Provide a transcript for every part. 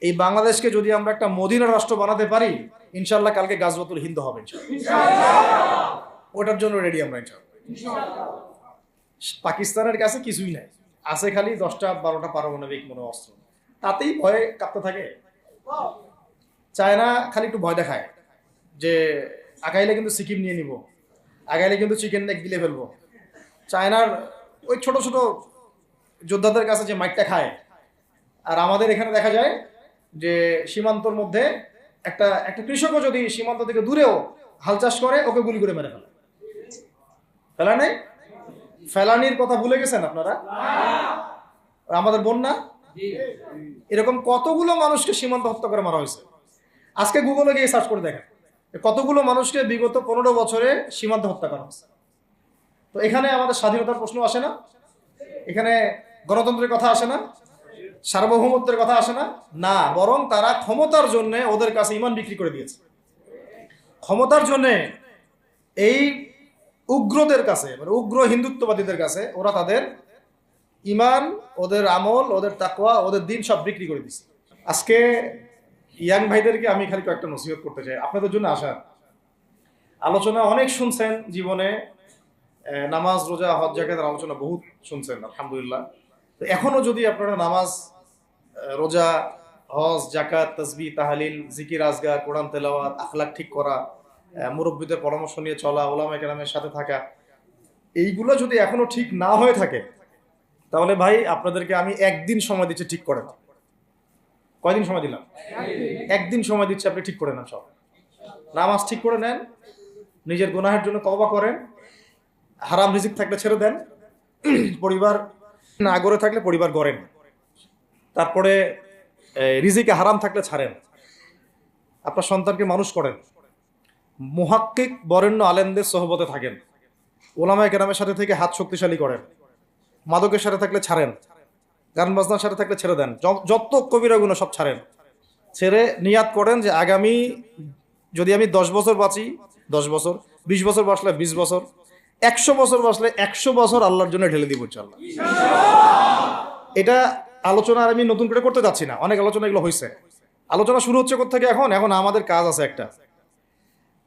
এই বাংলাদেশকে যদি আমরা একটা মদিনা রাষ্ট্র বানাতে পারি, ইনশাল্লাহ কালকে গাজওয়াতুল হিন্দ হবে ইনশাল্লাহ। ওটার জন্য রেডি আমরা ইনশাল্লাহ। পাকিস্তানের কাছে কিছুই নাই, আছে খালি 10টা 12টা পারমাণবিক মনে অস্ত্র, তাতেই ভয়ে কাঁপতে থাকে। চায়না খালি একটু ভয় দেখায় যে আগাইলে কিন্তু সিকিম নিয়ে নিব, আগাইলে কিন্তু চিকেন নেক গিলে ফেলবো। চায়নার ওই ছোট ছোট যোদ্ধাদের কাছে যে মাইকটা খায়, আর আমাদের এখানে দেখা যায় যে সীমান্তর মধ্যে একটা একটা কৃষকও যদি সীমান্ত থেকে দূরেও হাল চাষ করে, ওকে গুলি করে মেরে ফেলে। ফেলা নেই, ফেলানির কথা ভুলে গেছেন আপনারা? আমাদের বন্যা, এরকম কতগুলো মানুষকে সীমান্ত হত্যা করে মারা হয়েছে। আজকে গুগলে গিয়ে সার্চ করে দেখেন কতগুলো মানুষকে বিগত 15 বছরে সীমান্ত হত্যা করা হয়েছে। তো এখানে আমাদের স্বাধীনতার প্রশ্ন আসে না, এখানে গণতন্ত্রের কথা আসে না, সার্বভৌমত্বের কথা আসে না, না, বরং তারা ক্ষমতার জন্য ওদের কাছে ইমান বিক্রি করে দিয়েছে। ক্ষমতার জন্য এই উগ্রদের কাছে, মানে উগ্র হিন্দুত্ববাদীদের কাছে ওরা তাদের ইমান, ওদের আমল, ওদের তাকওয়া, ওদের দিন সব বিক্রি করে দিচ্ছে। আজকে ইয়াং ভাইদেরকে আমি খালি কয়েকটা নসিহত করতে চাই, আপনাদের জন্য আসা। আলোচনা অনেক শুনছেন জীবনে, নামাজ রোজা হজ জাকাতের আলোচনা বহুত শুনছেন আলহামদুলিল্লাহ। তো এখনো যদি আপনারা নামাজ রোজা হজ জাকাত তাসবিহ তাহলিল জিকির আজগার কোরআন তেলাওয়াত আখলাক ঠিক করা, মুরব্বীদের পরামর্শ নিয়ে চলা, ওলামা কেরামের সাথে থাকা, এইগুলো যদি এখনো ঠিক না হয়ে থাকে, তাহলে ভাই আপনাদেরকে আমি একদিন সময় দিচ্ছি ঠিক করে নাও। কয়দিন সময় দিলাম? একদিন সময় দিচ্ছি, আপনি ঠিক করে নেন সব। নামাজ ঠিক করে নেন, নিজের গুনাহের জন্য তওবা করেন, হারাম রিজিক থাকলে ছেড়ে দেন, পরিবার না গড়ে থাকলে পরিবার গড়েন, তারপরে রিজিকে হারাম থাকলে ছাড়েন, আপনার সন্তানকে মানুষ করেন, মুহাক্কিক বরেণ্য আলেমদের সোহবতে থাকেন, ওলামায়ে কেরামের সাথে থেকে হাত শক্তিশালী করেন, মাদকের সাথে থাকলে ছাড়েন, গান বাজনার সাথে থাকলে ছেড়ে দেন, যত কবিরা গুনাহ সব ছাড়েন। ছেড়ে নিয়াত করেন যে আগামী যদি আমি 10 বছর বাঁচি 10 বছর, 20 বছর বাঁচলে 20 বছর, 100 বছর বাঁচলে 100 বছর আল্লাহর জন্য ঢেলে দিব ইনশাআল্লাহ। এটা আলোচনা আর আমি নতুন করে করতে যাচ্ছি না, অনেক আলোচনা এগুলো হয়েছে। আলোচনা শুরু হচ্ছে কোথা থেকে? এখন আমাদের কাজ আছে একটা।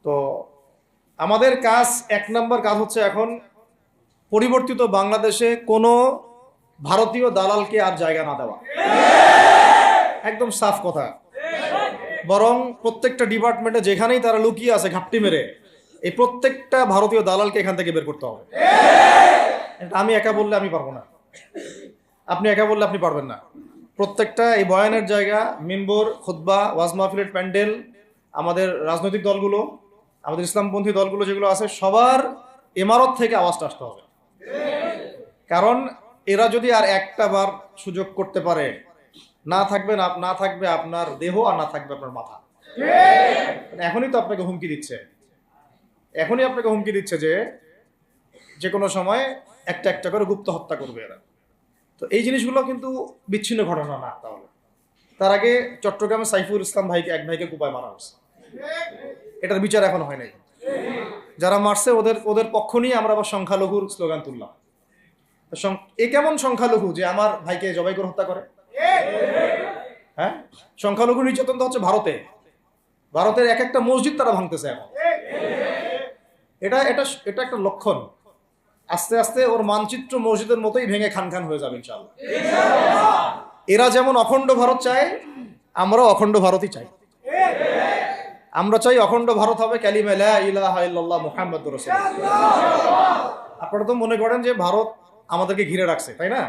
তো আমাদের কাজ, 1 নম্বর কাজ হচ্ছে এখন পরিবর্তিত বাংলাদেশে কোনো ভারতীয় দালালকে আর জায়গা না দেওয়া। একদম সাফ কথা। বরং প্রত্যেকটা ডিপার্টমেন্টে যেখানেই তারা লুকিয়ে আছে ঘাপটি মেরে, এই প্রত্যেকটা ভারতীয় দালালকে এখান থেকে বের করতে হবে। আমি একা বললে আমি পারবো না, আপনি একা বললে আপনি পারবেন না। প্রত্যেকটা এই বয়ানের জায়গা, মিম্বর, খুতবা, ওয়াজ মাহফিলের প্যান্ডেল, আমাদের রাজনৈতিক দলগুলো, আমাদের ইসলামপন্থী দলগুলো যেগুলো আছে, সবার ইমারত থেকে আওয়াজটা আসতে হবে। কারণ এরা যদি আর একটা বার সুযোগ করতে পারে, না থাকবে আপনার দেহ, আর না থাকবে আপনার মাথা। এখনই তো আপনাকে হুমকি দিচ্ছে, যে কোনো সময় একটা একটা করে গুপ্ত হত্যা করবে এরা। তো এই জিনিসগুলো কিন্তু বিচ্ছিন্ন ঘটনা না। তাহলে তার আগে চট্টগ্রামে সাইফুল ইসলাম এক ভাইকে কুপায় মারা হয়েছে, এটার বিচার এখনো হয় নাই। যারা মারছে ওদের পক্ষ নিয়ে আমরা আবার সংখ্যালঘুর স্লোগান তুললাম। এ কেমন সংখ্যালঘু যে আমার ভাইকে জবাই করে হত্যা করে? হ্যাঁ, সংখ্যালঘু নির্যাতন তো হচ্ছে ভারতের এক একটা মসজিদ তারা ভাঙতেছে এখন। এটা একটা লক্ষণ। আস্তে আস্তে ওর মানচিত্র মসজিদের মতোই ভেঙে খান হয়ে যাবে ইনশাআল্লাহ। এরা যেমন অখণ্ড ভারত চায়, আমরাও অখণ্ড ভারতই চাই। আমরা চাই অখণ্ড ভারত হবে কালিমা লা ইলাহা ইল্লাল্লাহ মুহাম্মাদুর রাসূলুল্লাহ। আপনারা তো মনে করেন যে ভারত আমাদেরকে ঘিরে রাখছে, তাই না?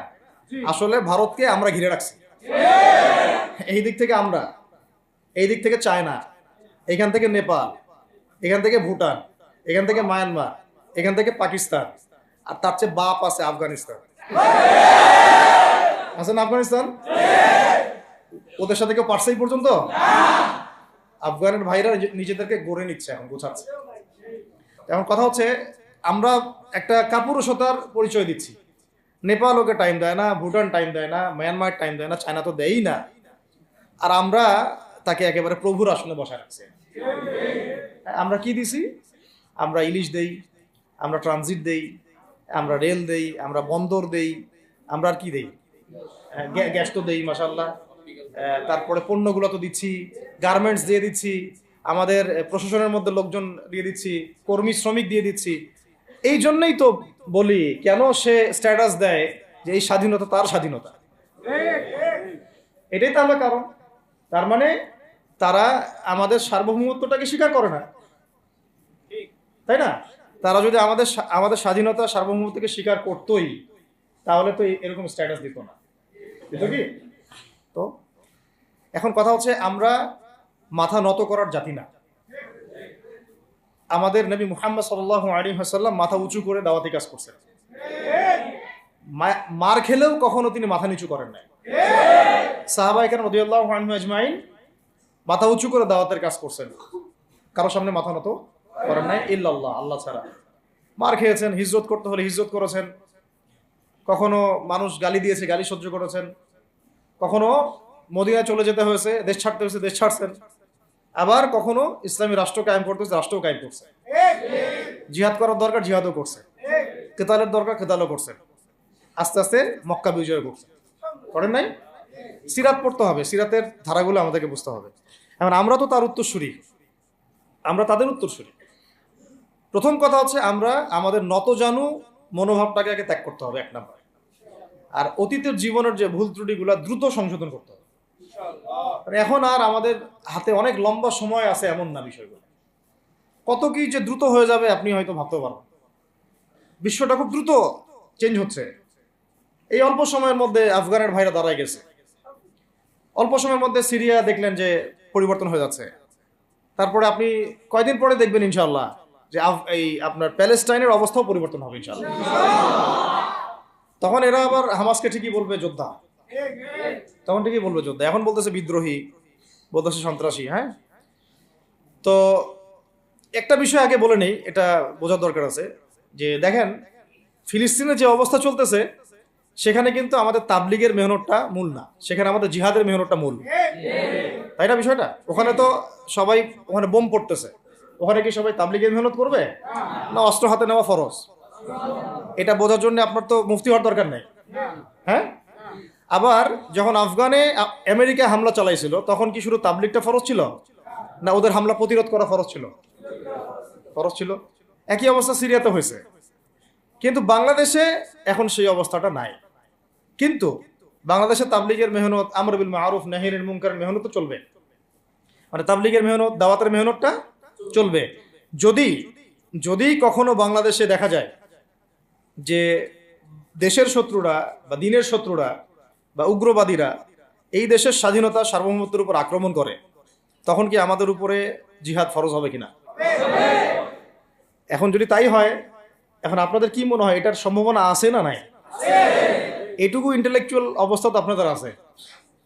আসলে ভারতকে আমরা ঘিরে রাখছি। এই দিক থেকে আমরা, এই দিক থেকে চায়না, এখান থেকে নেপাল, এখান থেকে ভুটান, এখান থেকে মায়ানমার, এখান থেকে পাকিস্তান, আর তার চেয়ে বাপ আছে আফগানিস্তান। আছে না আফগানিস্তান? ওদের সাথে কেউ পারছে এই পর্যন্ত? আফগানের ভাইরা নিজেদেরকে গড়ে নিচ্ছে, এখন গোছাচ্ছে। এখন কথা হচ্ছে, আমরা একটা কাপুরুষতার পরিচয় দিচ্ছি। নেপাল ওকে টাইম দেয় না, ভুটান টাইম দেয় না, মায়ানমার টাইম দেয় না, চায়না তো দেয়ই না, আর আমরা তাকে একেবারে প্রভুর আসনে বসায় রাখছি। আমরা কি দিছি? আমরা ইলিশ দেই, আমরা ট্রানজিট দেই, আমরা রেল দেই, আমরা বন্দর দেই, আমরা আর কি দেই? গ্যাস তো দেই মাশাআল্লাহ, তারপরে পণ্যগুলো তো দিচ্ছি, গার্মেন্টস দিয়ে দিচ্ছি, আমাদের প্রশাসনের মধ্যে লোকজন দিয়ে দিচ্ছি, কর্মী শ্রমিক দিয়ে দিচ্ছি। এই জন্যই তো বলি, কেন সে স্ট্যাটাস দেয় যে এই স্বাধীনতা তার স্বাধীনতা, এটাই তাহলে কারণ। তার মানে তারা আমাদের সার্বভৌমত্বটাকে স্বীকার করে না, তাই না? তারা যদি আমাদের স্বাধীনতা সার্বভৌমত্বকে স্বীকার করতোই, তাহলে তো এরকম স্ট্যাটাস দিত না, দিত কি? তো এখন কথা হচ্ছে, আমরা মাথা নত করার জাতি না। আমাদের নবী মুহাম্মদ সাল্লাল্লাহু আলাইহি ওয়াসাল্লাম মাথা উঁচু করে দাওয়াতি কাজ করছেন। মার খেলেও কখনো তিনি মাথা নিচু করেন নাই। সাহাবায়ে কেরাম রাদিয়াল্লাহু আনহুম আজমাইন মাথা উঁচু করে দাওয়াতের কাজ করছেন, কারো সামনে মাথা নত করেন নাই, ইল্লাল্লাহ, আল্লাহ ছাড়া। মার খেয়েছেন, হিজরত করতে হলে হিজরত করেছেন, কখনো মানুষ গালি দিয়েছে, গালি সহ্য করেছেন, কখনো মদিনায় চলে যেতে হয়েছে, দেশ ছাড়তে হয়েছে, দেশ ছাড়ছেন, আবার কখনো ইসলামী রাষ্ট্র কায়েম করতে হয়েছে, রাষ্ট্রও কায়েম করছে। জিহাদ করার দরকার, জিহাদও করছে, কেতালের দরকার, কেতালও করছে, আস্তে আস্তে মক্কা বিজয় করছে, করেন নাই? সিরাত পড়তে হবে, সিরাতের ধারাগুলো আমাদেরকে বুঝতে হবে। এখন আমরা তো তার উত্তরসূরি, আমরা তাদের উত্তরসূরি। প্রথম কথা হচ্ছে, আমরা আমাদের নতজানু মনোভাবটাকে আগে ত্যাগ করতে হবে, এক নাম্বার। আর অতীতের জীবনের যে ভুল ত্রুটিগুলো দ্রুত সংশোধন করতে হবে। এখন আর আমাদের হাতে অনেক লম্বা সময় আছে এমন না, বিষয়গুলো কত কি যে দ্রুত হয়ে যাবে আপনি হয়তো ভাবতে পারবেন। বিশ্বটা খুব দ্রুত চেঞ্জ হচ্ছে। এই অল্প সময়ের মধ্যে আফগানের ভাইরা দাঁড়ায় গেছে, অল্প সময়ের মধ্যে সিরিয়া দেখলেন যে পরিবর্তন হয়ে যাচ্ছে। তারপরে আপনি কয়দিন পরে দেখবেন ইনশাআল্লাহ যে এই আপনার প্যালেস্টাইনের অবস্থাও পরিবর্তন হবে ইনশাআল্লাহ। তখন এরা আবার হামাসকে ঠিকই বলবে যোদ্ধা, তখন ঠিকই বলবে যোদ্ধা। এখন বলতেছে বিদ্রোহী, বলতেছে সন্ত্রাসী। হ্যাঁ, তো একটা বিষয় আগে বলে নেই, এটা বোঝার দরকার আছে যে দেখেন, ফিলিস্তিনের যে অবস্থা চলতেছে সেখানে কিন্তু আমাদের তাবলিগের মেহনতটা মূল না, সেখানে আমাদের জিহাদের মেহনতটা মূল, তাই না? বিষয়টা ওখানে তো সবাই, ওখানে বোম পড়তেছে, ওখানে কি সবাই তাবলিগের মেহনত করবে? না, অস্ত্র হাতে নেওয়া ফরজ। এটা বোঝার জন্য আপনার তো মুফতি হওয়ার দরকার নেই। হ্যাঁ, আবার যখন আফগানে আমেরিকা হামলা চালাইছিল, তখন কি শুধু তাবলিগটা ফরজ ছিল, না ওদের হামলা প্রতিরোধ করা ফরজ ছিল? ফরজ ছিল। একই অবস্থা সিরিয়াতে হয়েছে, কিন্তু বাংলাদেশে এখন সেই অবস্থাটা নাই। কিন্তু বাংলাদেশে তাবলিগের মেহনত, আমর বিল মারুফ নাহির মুনকারের মেহনত চলবে, মানে তাবলিগের মেহনত, দাওয়াতের মেহনতটা চলবে। যদি যদি কখনো বাংলাদেশে দেখা যায় যে দেশের শত্রুরা বা দিনের শত্রুরা বা উগ্রবাদীরা এই দেশের স্বাধীনতা সার্বভৌমত্বের উপর আক্রমণ করে, তখন কি আমাদের উপরে জিহাদ ফরজ হবে কিনা? এখন যদি তাই হয়, এখন আপনাদের কি মনে হয় এটার সম্ভাবনা আছে না নাই? এটুকু ইন্টেলেকচুয়াল অবস্থা তো আপনাদের আছে,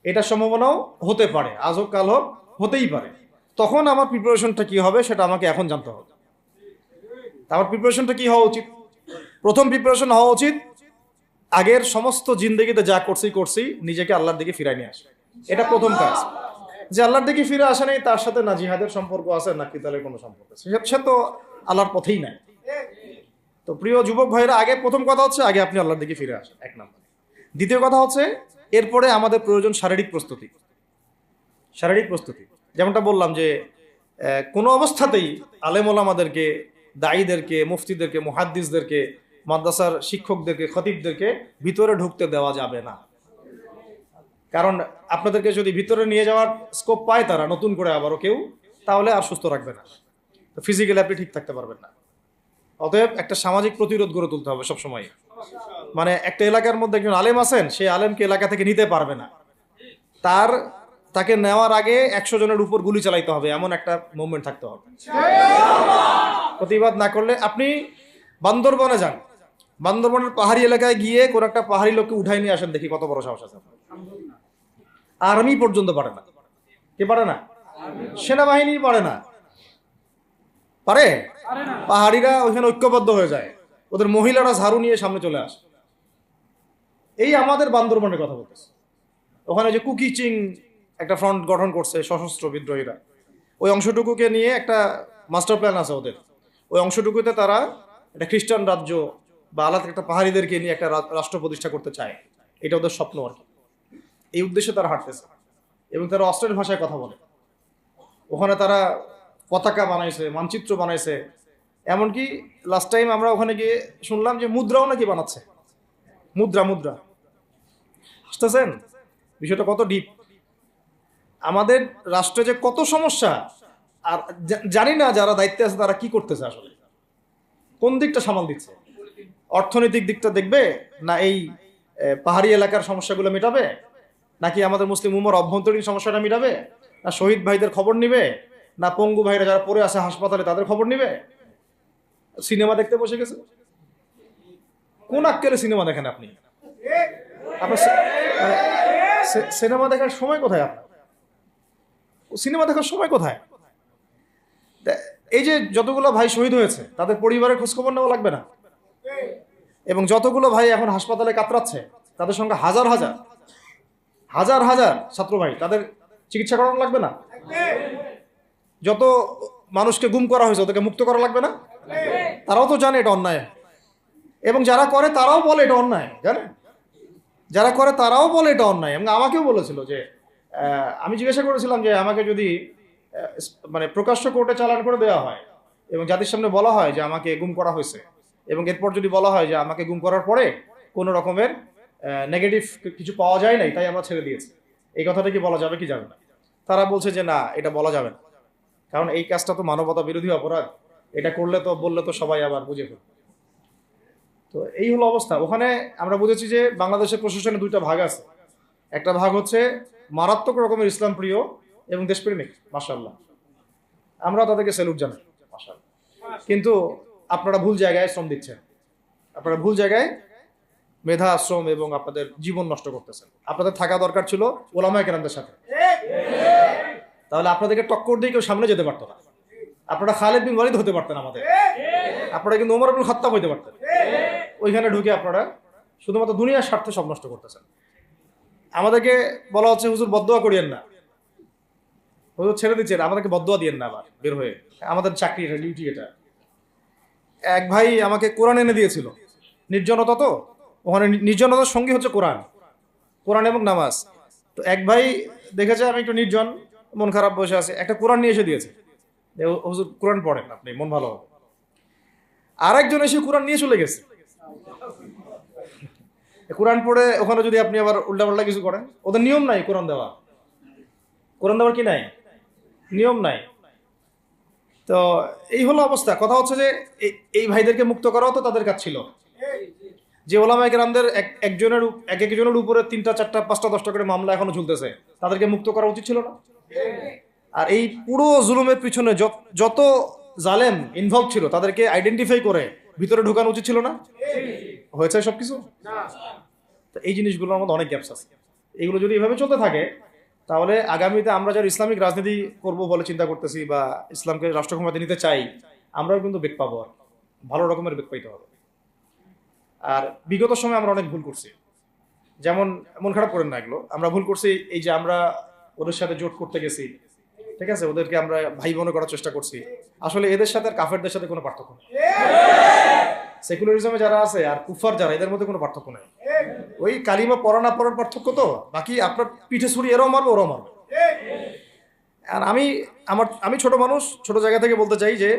এটার সম্ভাবনাও হতে পারে, আজ হোক কাল হোক, হতেই পারে। তখন আমার প্রিপারেশনটা কি হবে সেটা আমাকে এখন জানতে হবে। আমার প্রিপারেশনটা কি হওয়া উচিত? প্রথম প্রিপারেশন হওয়া উচিত, আগের সমস্ত জিন্দগিতে যা করছি নিজেকে আল্লাহর দিকে ফিরাই নিয়ে আসে। এটা প্রথম কাজ। যে আল্লাহর দিকে ফিরে আসে নাই, তার সাথে না জিহাদের সম্পর্ক আছে না কিতালের কোনো সম্পর্ক আছে, সে তো আল্লাহর পথেই নাই। তো প্রিয় যুবক ভাইরা, আগে প্রথম কথা হচ্ছে আগে আপনি আল্লাহর দিকে ফিরে আসেন, এক নম্বর। দ্বিতীয় কথা হচ্ছে, এরপরে আমাদের প্রয়োজন শারীরিক প্রস্তুতি। শারীরিক প্রস্তুতি যেমনটা বললাম যে কোনো অবস্থাতেই আলেম ওলামাদেরকে, দায়ীদেরকে, মুফতিদেরকে, মুহাদ্দিসদেরকে, মাদ্রাসার শিক্ষকদেরকে, খতিবদেরকে ভিতরে ঢুকতে দেওয়া যাবে না। কারণ আপনাদেরকে যদি ভিতরে নিয়ে যাওয়ার স্কোপ পায় তারা নতুন করে আবারও কেউ, তাহলে আর সুস্থ রাখবে না, ফিজিক্যালি আপনি ঠিক থাকতে পারবেন না। অতএব একটা সামাজিক প্রতিরোধ গড়ে তুলতে হবে সবসময়। মানে একটা এলাকার মধ্যে একজন আলেম আছেন, সেই আলেমকে এলাকা থেকে নিতে পারবে না, তাকে নেওয়ার আগে 100 জনের উপর গুলি চালাইতে হবে, এমন একটা মুভমেন্ট থাকতে হবে। প্রতিবাদ না করলে, আপনি বান্দরবনে যান, বান্দরবনের পাহাড়ি এলাকায় গিয়ে কোন একটা পাহাড়ি লোককে উঠাই নিয়ে আসেন, দেখি কত বড় সাহস আছে। আর্মি পর্যন্ত পারে না। কে পারে না? সেনাবাহিনী পারে না। পারে? পাহাড়িরা ওইখানে ঐক্যবদ্ধ হয়ে যায়, ওদের মহিলারা ঝাড়ু নিয়ে সামনে চলে আসে। এই আমাদের বান্দরবনের কথা বলতেছে। ওখানে যে কুকিচিং একটা ফ্রন্ট গঠন করছে সশস্ত্র বিদ্রোহীরা, ওই অংশটুকুকে নিয়ে একটা মাস্টার প্ল্যান আছে ওদের। ওই অংশটুকুতে তারা একটা খ্রিস্টান রাজ্য বা আলাদা একটা পাহাড়িদেরকে নিয়ে একটা রাষ্ট্র প্রতিষ্ঠা করতে চায়। এটা ওদের স্বপ্ন আর কি। এই উদ্দেশ্যে তারা হাঁটতেছে। এবং তারা অস্ট্রেলিয়ান ভাষায় কথা বলে। ওখানে তারা পতাকা বানাইছে, মানচিত্র বানাইছে, এমনকি লাস্ট টাইম আমরা ওখানে গিয়ে শুনলাম যে মুদ্রাও নাকি বানাচ্ছে। মুদ্রা মুদ্রা বুঝতেছেন বিষয়টা কত ডিপ। আমাদের রাষ্ট্রে যে কত সমস্যা, আর জানি না যারা দায়িত্বে আছে তারা কি করতেছে, আসলে কোন দিকটা সামাল দিচ্ছে। অর্থনৈতিক দিকটা দেখবে, না এই পাহাড়ি এলাকার সমস্যাগুলো মেটাবে, নাকি আমাদের মুসলিম উম্মার অভ্যন্তরীণ সমস্যাটা মেটাবে, না শহীদ ভাইদের খবর নিবে, না পঙ্গু ভাইরা যারা পড়ে আছে হাসপাতালে তাদের খবর নিবে? সিনেমা দেখতে বসে গেছে। কোন আক্কেলে সিনেমা দেখেন আপনি? আপনার সিনেমা দেখার সময় কোথায়? আপনার সিনেমা দেখার সময় কোথায়? এই যে যতগুলো ভাই শহীদ হয়েছে তাদের পরিবারের খোঁজখবর নেওয়া লাগবে না? এবং যতগুলো ভাই এখন হাসপাতালে কাতরাচ্ছে তাদের সঙ্গে হাজার হাজার হাজার হাজার ছাত্র ভাই, তাদের চিকিৎসা করানো লাগবে না? যত মানুষকে গুম করা হয়েছে ওদেরকে মুক্ত করা লাগবে না? তারাও তো জানে এটা অন্যায়, এবং যারা করে তারাও বলে এটা অন্যায়। জানে যারা করে তারাও বলে এটা অন্যায়। এবং আমাকেও বলেছিল যে আমি জিজ্ঞাসা করেছিলাম যে আমাকে যদি মানে প্রকাশ্য কোর্টে চালান করে দেওয়া হয় এবং জাতির সামনে বলা হয় যে আমাকে গুম করা হয়েছে, এবং এরপর যদি বলা হয় যে আমাকে গুম করার পরে কোনো রকমের নেগেটিভ কিছু পাওয়া যায় নাই তাই আমরা ছেড়ে দিয়েছি, এই কথাটা কি বলা যাবে কি যাবে না? তারা বলছে যে না, এটা বলা যাবে না, কারণ এই কাজটা তো মানবতা বিরোধী অপরাধ, এটা করলে তো বললে তো সবাই আবার বুঝে ফেলবে। তো এই হলো অবস্থা। ওখানে আমরা বুঝেছি যে বাংলাদেশের প্রশাসনে দুইটা ভাগ আছে। একটা ভাগ হচ্ছে মারাত্মক রকমের ইসলাম প্রিয় এবং দেশপ্রেমিক, মাশাআল্লাহ, আমরা তাদেরকে স্যালুট জানাই, মাশাআল্লাহ। কিন্তু আপনারা ভুল জায়গায় শ্রম দিচ্ছেন, আপনারা ভুল জায়গায় মেধা, শ্রম এবং আপনাদের জীবন নষ্ট করতেছেন। আপনাদের থাকা দরকার ছিল ওলামায়ে কেরামদের সাথে, তাহলে আপনাদেরকে টক্কর দিয়ে কেউ সামনে যেতে পারতো না। আপনারা খালিদ বিন ওয়ালিদ হতে পারতেন আমাদের, আপনারা কিন্তু ওমর ইবনুল খাত্তাব হতে পারতেন। ওইখানে ঢুকে আপনারা শুধুমাত্র দুনিয়ার স্বার্থে সব নষ্ট করতেছেন। আমাদেরকে বলা হচ্ছে হুজুর বদদোয়া করিয়েন না, হুজুর ছেড়ে দিচ্ছেন, আমাদেরকে বদদোয়া দিয়েন না আবার বের হয়ে। আমাদের চাকরি, এটা ডিউটি। এটা এক ভাই আমাকে কোরআন এনে দিয়েছিল, নির্জনতা, তো ওখানে নির্জনতার সঙ্গী হচ্ছে কোরআন, কোরআন এবং নামাজ। তো এক ভাই দেখেছে আমি একটু নির্জন, মন খারাপ বসে আছে, একটা কোরআন নিয়ে এসে দিয়েছে, হুজুর কোরআন পড়েন আপনি, মন ভালো হবে। আরেকজন এসে কোরআন নিয়ে চলে গেছে। কোরআন পড়ে ওখানে যদি আপনি আবার উল্টাপাল্টা কিছু করেন, ওদের নিয়ম নাই কোরআন দেওয়া, কোরআন দেওয়ার কি নাই, নিয়ম নাই। তো এই হলো অবস্থা। কথা হচ্ছে যে এই ভাইদেরকে মুক্ত করাও তো তাদের কাজ ছিল। যে ওলামায়ে কেরামদের একজনের উপরে 3টা 4টা 5টা 10টা করে মামলা এখনো ঝুলতেছে, তাদেরকে মুক্ত করা উচিত ছিল না? আর এই পুরো জুলুমের পিছনে যত জালেম ইনভলভ ছিল তাদেরকে আইডেন্টিফাই করে ভিতরে ঢুকানো উচিত ছিল না? হয়েছে সবকিছু? তো এই জিনিসগুলোর মধ্যে অনেক গ্যাপস আছে। এগুলো যদি এভাবে চলতে থাকে তাহলে আগামীতে আমরা যারা ইসলামিক রাজনীতি করব বলে চিন্তা করতেছি বা ইসলামকে রাষ্ট্র ক্ষমতায় নিতে চাই, আমরাও কিন্তু বেগ পাবো, আর ভালো রকমের বেগ পাইতে হবে। আর বিগত সময় আমরা অনেক ভুল করছি, যেমন মন খারাপ করেন না, এগুলো আমরা ভুল করছি। এই যে আমরা ওদের সাথে জোট করতে গেছি, ঠিক আছে, ওদেরকে আমরা ভাই বোন করার চেষ্টা করছি, আসলে এদের সাথে আর কাফেরদের সাথে কোনো পার্থক্য নেই। সেকুলারিজমে যারা আছে আর কুফার যারা, এদের মধ্যে কোনো পার্থক্য নেই। ওই কালিমা পড়া না পড়ার পার্থক্য, তো বাকি আপনার পিঠে ছুরি এরাও মারবে ওরাও মারবে। আর আমি ছোট মানুষ, ছোট জায়গা থেকে বলতে চাই যে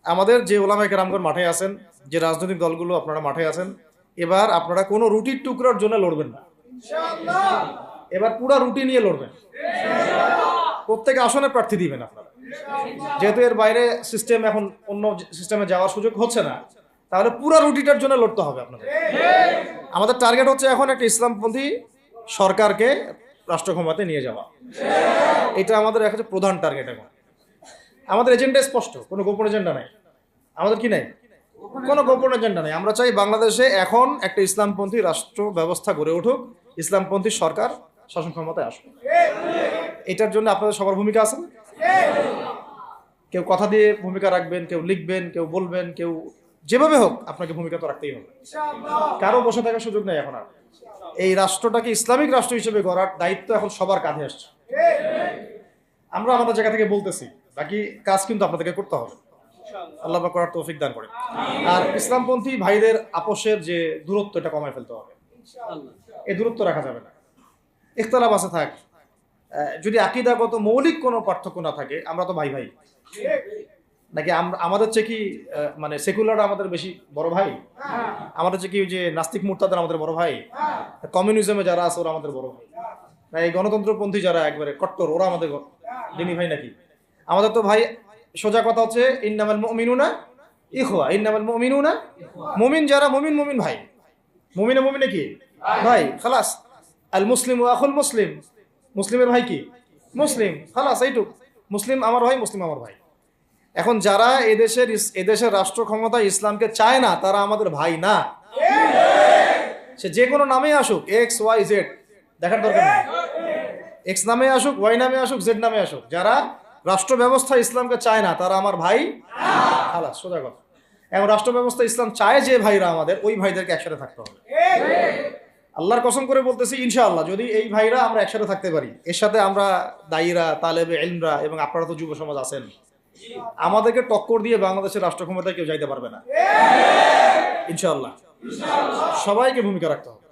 আমাদের যে ওলামায়ে কেরামগণ মাঠে আছেন, যে রাজনৈতিক দলগুলো আপনারা মাঠে আছেন, এবার আপনারা কোনো রুটির টুকরার জন্য লড়বেন না, এবার পুরা রুটি নিয়ে লড়বেন। প্রত্যেক আসনে প্রার্থী দিবেন আপনারা, যেহেতু এর বাইরে সিস্টেম এখন অন্য সিস্টেমে যাওয়ার সুযোগ হচ্ছে না, তাহলে পুরা রুটিটার জন্য লড়তে হবে আপনাদের। আমাদের টার্গেট হচ্ছে এখন একটা ইসলামপন্থী সরকারকে রাষ্ট্র ক্ষমতায় নিয়ে যাওয়া, এটা আমাদের একটা প্রধান টার্গেট। এখন আমাদের এজেন্ডা স্পষ্ট, কোনো গোপন এজেন্ডা নাই। আমাদের কি নাই? কোনো গোপন এজেন্ডা নাই। আমরা চাই বাংলাদেশে এখন একটা ইসলামপন্থী রাষ্ট্র ব্যবস্থা গড়ে উঠুক, ইসলামপন্থী সরকার শাসন ক্ষমতায় আসুক। এটার জন্য আপনাদের সবার ভূমিকা আছে। কেউ কথা দিয়ে ভূমিকা রাখবেন, কেউ লিখবেন, কেউ বলবেন, কেউ যেভাবে হোক আপনাকে ভূমিকা তো রাখতেই হবে। কারো বসে থাকার সুযোগ নেই এখন আর। এই রাষ্ট্রটাকে ইসলামিক রাষ্ট্র হিসেবে গড়ার দায়িত্ব এখন সবার কাঁধে আসছে। আমরা আমাদের জায়গা থেকে বলতেছি, বাকি কাজ কিন্তু আপনাদেরকে করতে হবে। আল্লাহ পাক করার তৌফিক দান করে। আর ইসলামপন্থী ভাইদের আপোষের যে দূরত্ব, এটা কমায় ফেলতে হবে। এই দূরত্ব রাখা যাবে না। ইখতিলাফ আছে থাক, যদি আকীদাগত মৌলিক কোনো পার্থক্য না থাকে, আমরা তো ভাই ভাই। নাকি আমাদের চেয়ে কি মানে সেকুলাররা আমাদের বেশি বড় ভাই? আমাদের চেয়ে কি যে নাস্তিক মুরতাদরা আমাদের বড় ভাই? কমিউনিজমে যারা আছে ওরা আমাদের বড় ভাই? না এই গণতন্ত্রপন্থী যারা একবারে কট্টর ওরা আমাদের দিনী ভাই নাকি? আমাদের তো ভাই, সোজা কথা হচ্ছে ইন্নামাল মুমিনুনা ইখওয়া, ইন্নামাল মুমিনুনা, মুমিন যারা মুমিন মুমিন ভাই, মুমিনে মুমিনে কি ভাই, খালাস। আল মুসলিম ওয়া আখুল মুসলিম, মুসলিমের ভাই কি মুসলিম, খালাস এইটুক। মুসলিম আমার ভাই, মুসলিম আমার ভাই। এখন যারা এদেশের রাষ্ট্র ক্ষমতায় ইসলামকে চায় না তারা আমাদের ভাই না। সে যে কোনো নামে আসুক, এক্স ওয়াই জেড, দেখার দরকার নেই। এক্স নামে আসুক, ওয়াই নামে আসুক, জেড নামে আসুক, যারা রাষ্ট্র ব্যবস্থা ইসলামকে চায় না তারা আমার ভাই, খালাস, সোজা কথা। এখন রাষ্ট্র ব্যবস্থা ইসলাম চায় যে ভাইরা আমাদের, ওই ভাইদেরকে একসাথে থাকতে হবে। আল্লাহর কসম করে বলতেছি, ইনশাআল্লাহ যদি এই ভাইরা আমরা একসাথে থাকতে পারি, এর সাথে আমরা দায়ীরা, তালেবে ইলমরা এবং আপনারা তো যুব সমাজ আছেন, আমাদেরকে টক্কর দিয়ে বাংলাদেশের রাষ্ট্র ক্ষমতায় কেউ যাইতে পারবে না ইনশাআল্লাহ। সবাইকে ভূমিকা রাখতে হবে।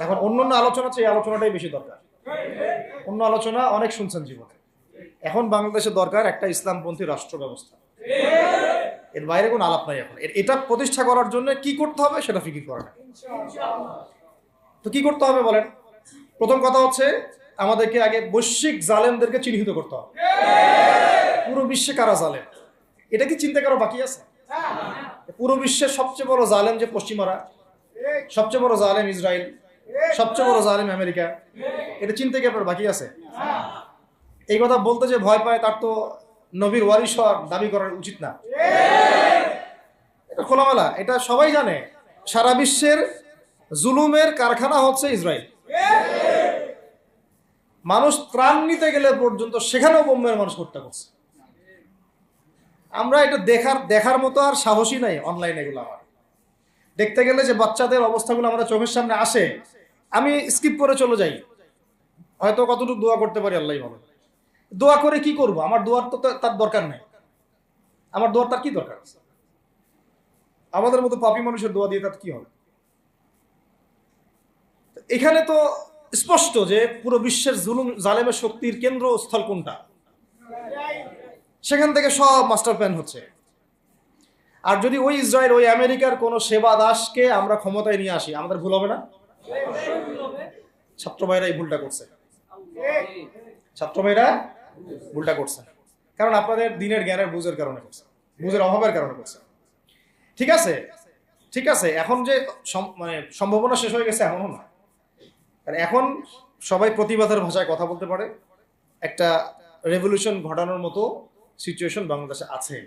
এখন অন্য আলোচনা চেয়ে এই আলোচনাটাই বেশি দরকার। অন্য আলোচনা অনেক শুনছেন জীবনে, এখন বাংলাদেশের দরকার একটা ইসলামপন্থী রাষ্ট্র ব্যবস্থা। এর বাইরে কোনো আলাপ নাই। এখন এটা প্রতিষ্ঠা করার জন্য কি করতে হবে সেটা ফিকির করা না। তো কি করতে হবে বলেন? প্রথম কথা হচ্ছে আমাদেরকে আগে বৈশ্বিক জালেমদেরকে চিহ্নিত করতে হবে। পুরো বিশ্বে কারা জালেম এটা কি চিন্তা করা বাকি আছে? পুরো বিশ্বের সবচেয়ে বড় জালেম যে পশ্চিমারা, সবচেয়ে বড় জালেম ইসরায়েল, সবচেয়ে বড় জালেম আমেরিকা, এটা চিন্তা কি আপনার বাকি আছে? এই কথা বলতে যে ভয় পায় তার তো নবীর ওয়ারিস হওয়ার দাবি করা উচিত না। এটা খোলামেলা, এটা সবাই জানে। সারা বিশ্বের জুলুমের কারখানা হচ্ছে ইসরায়েল। মানুষ ত্রাণ নিতে গেলে পর্যন্ত সেখানেও বোম্বের মানুষ হত্যা করছে। আমরা এটা দেখার মতো আর সাহসী নাই। অনলাইনে এগুলো আমার দেখতে গেলে যে বাচ্চাদের অবস্থাগুলো আমাদের চোখের সামনে আসে, আমি স্কিপ করে চলে যাই। হয়তো কতটুকু দোয়া করতে পারি আল্লাহই ভালো। দোয়া করে কি করব? আমার দোয়ার তো তার দরকার নেই। আমার দোয়ার তার কি দরকার? আমাদের মতো পাপী মানুষের দোয়া দিয়ে তার কি হবে? এখানে তো স্পষ্ট যে পুরো বিশ্বের জুলুম জালেমের শক্তির কেন্দ্রস্থল কোনটা, সেখান থেকে সব মাস্টার প্ল্যান হচ্ছে। আর যদি ওই ইসরায়েল, ওই আমেরিকার কোন সেবা দাসকে আমরা ক্ষমতায় নিয়ে আসি, আমাদের ভুল হবে না? ছাত্র ভাইরা এই ভুলটা করছে। ছাত্র ভাইরা ভুলটা করছে কারণ আপনাদের দিনের জ্ঞানের বুঝের কারণে করছে, বুঝের অভাবের কারণে করছে। ঠিক আছে, ঠিক আছে। এখন যে মানে সম্ভাবনা শেষ হয়ে গেছে এমনও না। এখন সবাই প্রতিবাদের ভাষায় কথা বলতে পারে। একটা রেভলিউশন ঘটানোর মতো সিচুয়েশন বাংলাদেশে আছে।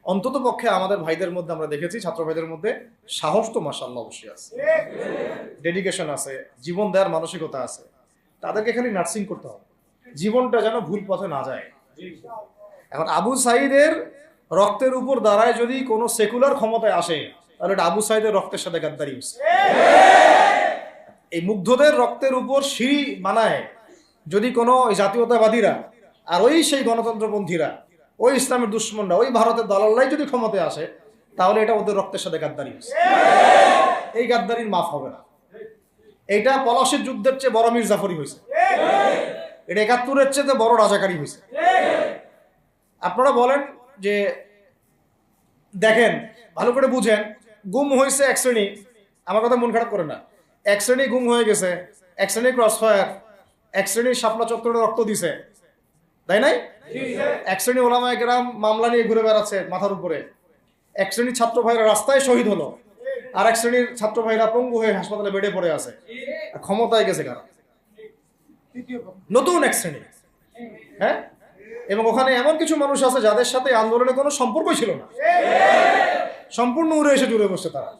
অন্তত পক্ষে আমাদের ভাইদের মধ্যে আমরা দেখেছি, ছাত্র ভাইদের মধ্যে সাহস তো মাশাআল্লাহ অবশ্যই আছে, ডেডিকেশন আছে, জীবন দেওয়ার মানসিকতা আছে। তাদেরকে খালি নার্সিং করতে হবে, জীবনটা যেন ভুল পথে না যায়। এখন আবু সাইদের রক্তের উপর দাঁড়ায় যদি কোনো সেকুলার ক্ষমতায় আসে, তাহলে এটা আবু সাইদের রক্তের সাথে গাদ্দারি হচ্ছে। এই মুগ্ধদের রক্তের উপর সিঁড়ি বানায় যদি কোনো জাতীয়তাবাদীরা আর ওই সেই গণতন্ত্রপন্থীরা, ওই ইসলামের দুশ্মনরা, ওই ভারতের দালাল্লাই যদি ক্ষমতায় আসে, তাহলে এটা ওদের রক্তের সাথে গাদ্দারি হচ্ছে। এই গাদ্দারির মাফ হবে না। এইটা পলাশির যুদ্ধের চেয়ে বড় মীর জাফরি হয়েছে, এটা ৭১-এর চেয়ে বড় রাজাকারী হয়েছে। আপনারা বলেন যে দেখেন, ভালো করে বুঝেন, গুম হয়েছে এক শ্রেণী, আমার কথা মন খারাপ করে না, এক শ্রেণী গুম হয়ে গেছে, এক শ্রেণী ক্রসফায়ার, এক শ্রেণী শাপলা চত্বরে রক্ত দিছে, তাই নাই? এক শ্রেণী ওলামায়ে কেরাম মামলা নিয়ে ঘুরে বেড়াচ্ছে মাথার উপরে, এক শ্রেণীর ছাত্র ভাইরা রাস্তায় শহীদ হলো, আর এক শ্রেণীর ছাত্র ভাইরা পঙ্গু হয়ে হাসপাতালে বেডে পড়ে আছে। ক্ষমতায় গেছে কারা? নতুন এক শ্রেণী। হ্যাঁ, এবং ওখানে এমন কিছু মানুষ আছে যাদের সাথে আন্দোলনের কোনো সম্পর্কই ছিল না, সম্পূর্ণ উড়ে এসে জুড়ে বসছে তারা।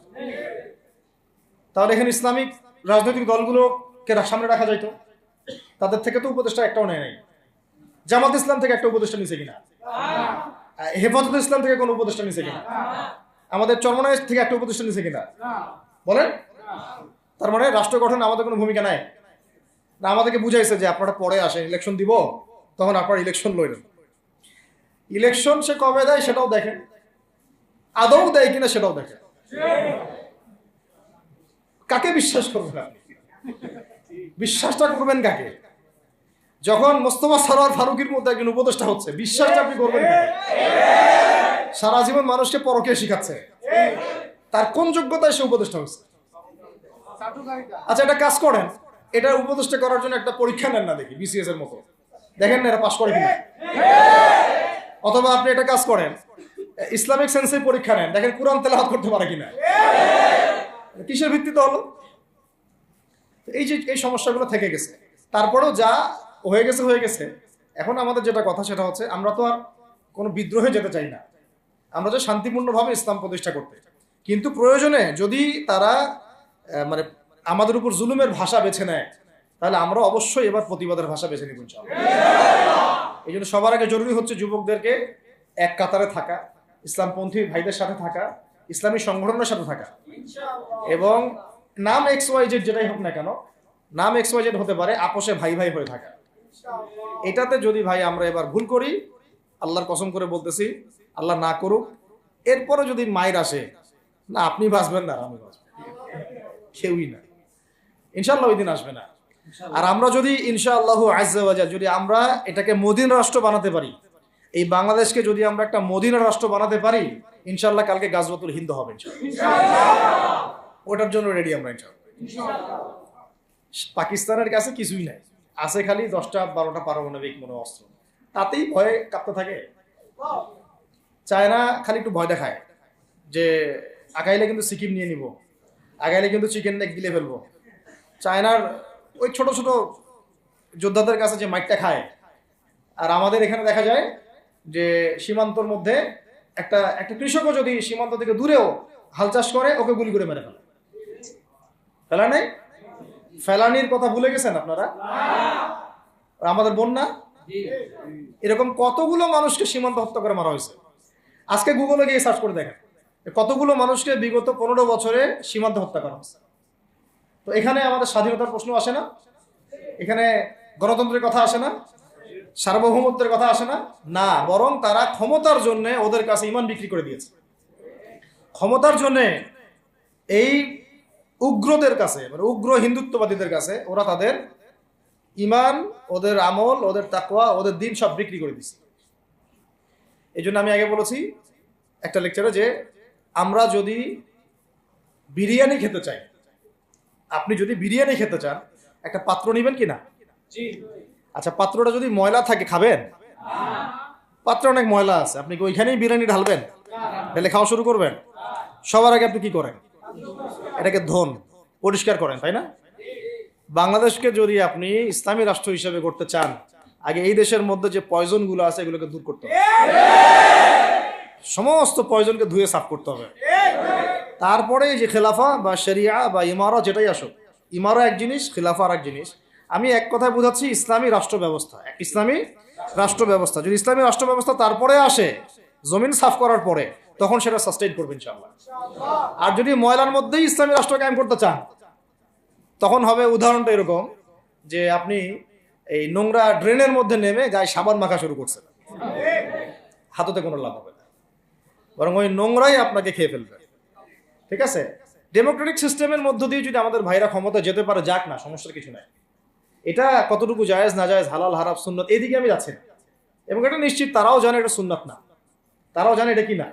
তাহলে এখানে ইসলামিক রাজনৈতিক দলগুলোকে সামনে রাখা যাইতো, তাদের থেকে তো উপদেষ্টা একটাও নেয় নাই। জামাত ইসলাম থেকে একটা উপদেষ্টা নিছে কিনা? হেফাজত ইসলাম থেকে কোনো উপদেষ্টা নিছে কিনা? আমাদের চরমনাই থেকে একটা উপদেষ্টা নিছে কিনা বলেন? তার মানে রাষ্ট্র গঠনে আমাদের কোনো ভূমিকা নাই না। আমাদেরকে বুঝাইছে যে আপনারা পরে আসেন, ইলেকশন দিব, তখন আপনারা ইলেকশন লড়েন। ইলেকশন সে কবে দেয় সেটাও দেখেন, আদৌ দেয় কিনা সেটাও দেখেন। কাকে বিশ্বাস করবেন আপনি? বিশ্বাসটা করবেন কাকে? যখন মোস্তফা সরোয়ার ফারুকের মধ্যে একজন উপদেষ্টা হচ্ছে, বিশ্বাসটা আপনি করবেন না? সারা জীবন মানুষকে পরকে শিখাচ্ছে, তার কোন যোগ্যতায় সে উপদেষ্টা হচ্ছে? আচ্ছা, এটা কাজ করেন, এটা উপদেষ্টা করার জন্য একটা পরীক্ষা নেন না, দেখি বিসিএস এর মতো, দেখেন না এরা পাস করে কিনা। অথবা আপনি একটা কাজ করেন, ইসলামিক সেন্সে পরীক্ষা নেন, দেখেন কোরআন তেলাওয়াত করতে পারে কিনা। কিসের ভিত্তিতে হলো? এই যে এই সমস্যাগুলো থেকে গেছে, তারপরেও যা হয়ে গেছে হয়ে গেছে। এখন আমাদের যেটা কথা সেটা হচ্ছে, আমরা তো আর কোনো বিদ্রোহে যেতে চাই না, আমরা যে শান্তিপূর্ণভাবে ইসলাম প্রতিষ্ঠা করতে। কিন্তু প্রয়োজনে যদি তারা মানে আমাদের উপর জুলুমের ভাষা বেছে নেয়, তাহলে আমরা অবশ্যই এবার প্রতিবাদের ভাষা বেছে নিব ইনশাআল্লাহ। এই জন্য সবার আগে জরুরি হচ্ছে যুবকদেরকে এক কাতারে থাকা, ইসলামপন্থী ভাইদের সাথে থাকা, ইসলামী সংগঠনের সাথে থাকা, এবং নাম XYZ যেটাই হোক না কেন, নাম XYZ হতে পারে, আপোষে ভাই ভাই হয়ে থাকা। এটাতে যদি ভাই আমরা এবার ভুল করি, আল্লাহর কসম করে বলতেছি, আল্লাহ না করুক, এরপরে যদি মায়ের আসে, না আপনি বাঁচবেন না আমি বাঁচব, কেউই না, ইনশাআল্লাহ ওই দিন আসবে না। আর আমরা যদি ইনশাআল্লাহু আজ্জা ওয়া জাল যদি আমরা এটাকে মদিনা রাষ্ট্র বানাতে পারি, এই বাংলাদেশকে যদি আমরা একটা মদিনা রাষ্ট্র বানাতে পারি, ইনশাআল্লাহ কালকে গাজওয়াতুল হিন্দ হবে ইনশাআল্লাহ। ওটার জন্য রেডি আমরা ইনশাআল্লাহ। পাকিস্তানের কাছে কিছুই নাই, আছে খালি 10টা 12টা পারমাণবিক মনে অস্ত্র, তাতেই ভয়ে কাঁপতে থাকে। চায়না খালি একটু ভয় দেখায় যে আগাইলে কিন্তু সিকিম নিয়ে নিব, আগাইলে কিন্তু চিকেন নেক গিলে ফেলবো। চায়নার ওই ছোট ছোট যোদ্ধাদের কাছে যে মাইটটা খায়, আর আমাদের এখানে দেখা যায় যে সীমান্তর মধ্যে একটা একটা কৃষকও যদি সীমান্ত থেকে দূরেও হাল চাষ করে, ওকে গুলি করে মেরে ফেলে। ফেলা নেই, ফেলানির কথা ভুলে গেছেন আপনারা? আমাদের বন্যা, এরকম কতগুলো মানুষকে সীমান্ত হত্যা করে মারা হয়েছে। আজকে গুগলে গিয়ে সার্চ করে দেখেন কতগুলো মানুষকে বিগত 15 বছরে সীমান্ত হত্যা করা হয়েছে। তো এখানে আমাদের স্বাধীনতার প্রশ্ন আসে না, এখানে গণতন্ত্রের কথা আসে না, সার্বভৌমত্বের কথা আসে না, না, বরং তারা ক্ষমতার জন্য ওদের কাছে ইমান বিক্রি করে দিয়েছে। ক্ষমতার জন্য এই উগ্রদের কাছে, মানে উগ্র হিন্দুত্ববাদীদের কাছে ওরা তাদের ইমান, ওদের আমল, ওদের তাকওয়া, ওদের দিন সব বিক্রি করে দিচ্ছে। এই জন্য আমি আগে বলেছি একটা লেকচারে যে আমরা যদি বিরিয়ানি খেতে চাই, আপনি যদি বিরিয়ানি খেতে চান, একটা পাত্র নিবেন কি না? আচ্ছা, পাত্রটা যদি ময়লা থাকে খাবেন? পাত্র অনেক ময়লা আছে, আপনি কি ওইখানেই বিরিয়ানি ঢালবেন, ঢেলে খাওয়া শুরু করবেন? সবার আগে আপনি কি করেন? এটাকে ধোন, পরিষ্কার করেন, তাই না? বাংলাদেশকে যদি আপনি ইসলামী রাষ্ট্র হিসেবে করতে চান, আগে এই দেশের মধ্যে যে পয়জন গুলো আছে এগুলোকে দূর করতে হবে, সমস্ত পয়জনকে ধুয়ে সাফ করতে হবে। তারপরে যে খেলাফা বা শরিয়া বা ইমারা যেটাই আসুক, ইমারা এক জিনিস, খেলাফা আর এক জিনিস। আমি এক কথায় বুঝাচ্ছি ইসলামী রাষ্ট্র ব্যবস্থা, ইসলামী রাষ্ট্র ব্যবস্থা। যদি ইসলামী রাষ্ট্র ব্যবস্থা তারপরে আসে, জমিন সাফ করার পরে, তখন সেটা সাস্টেইন করবে ইনশাআল্লাহ। আর যদি ময়লার মধ্যেই ইসলামী রাষ্ট্র কায়েম করতে চান, তখন হবে উদাহরণটা এরকম যে আপনি এই নোংরা ড্রেনের মধ্যে নেমে গায়ে সাবান মাখা শুরু করছেন, হাততে কোনো লাভ হবে না, বরং ওই নোংরাই আপনাকে খেয়ে ফেলবে। ঠিক আছে? ডেমোক্রেটিক সিস্টেমের মধ্য দিয়ে যদি আমাদের ভাইরা ক্ষমতা যেতে পারে, যাক না, সমস্যার কিছু নাই। এটা কতটুকু জায়েজ না জায়েজ, হালাল হারাম সুন্নাত, এইদিকে আমি যাচ্ছি না। এবং এটা নিশ্চিত তারাও জানে এটা সুন্নাত না, তারাও জানে এটা কি না,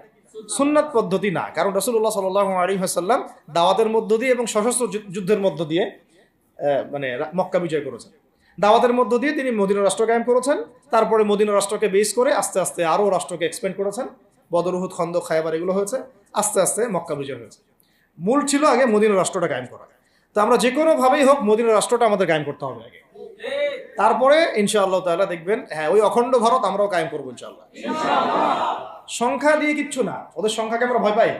সুন্নাত পদ্ধতি না। কারণ রাসূলুল্লাহ সাল্লাল্লাহু আলাইহি ওয়াসাল্লাম দাওয়াতের মধ্য দিয়ে এবং সশস্ত্র যুদ্ধের মধ্য দিয়ে মানে মক্কা বিজয় করেছেন। দাওয়াতের মধ্য দিয়ে তিনি মদিনা রাষ্ট্র কায়েম করেছেন। তারপরে মদিনা রাষ্ট্রকে বেস করে আস্তে আস্তে আরও রাষ্ট্রকে এক্সপেন্ড করেছেন। বদর, উহুদ, খন্দক, খায়বার এগুলো হয়েছে, আস্তে আস্তে মক্কা বিজয় হয়েছে। মূল ছিল আগে মদিনা রাষ্ট্রটা কায়েম করা। তো আমরা যে কোনোভাবেই হোক মদিনা রাষ্ট্রটা আমাদের কায়েম করতে হবে আগে, তারপরে ইনশাআল্লাহ তাআলা দেখবেন, হ্যাঁ, ওই অখণ্ড ভারত আমরাও কায়েম করবো ইনশাআল্লাহ। সংখ্যা দিয়ে কিচ্ছু না, ওদের সংখ্যাকে আমরা ভয় পাই,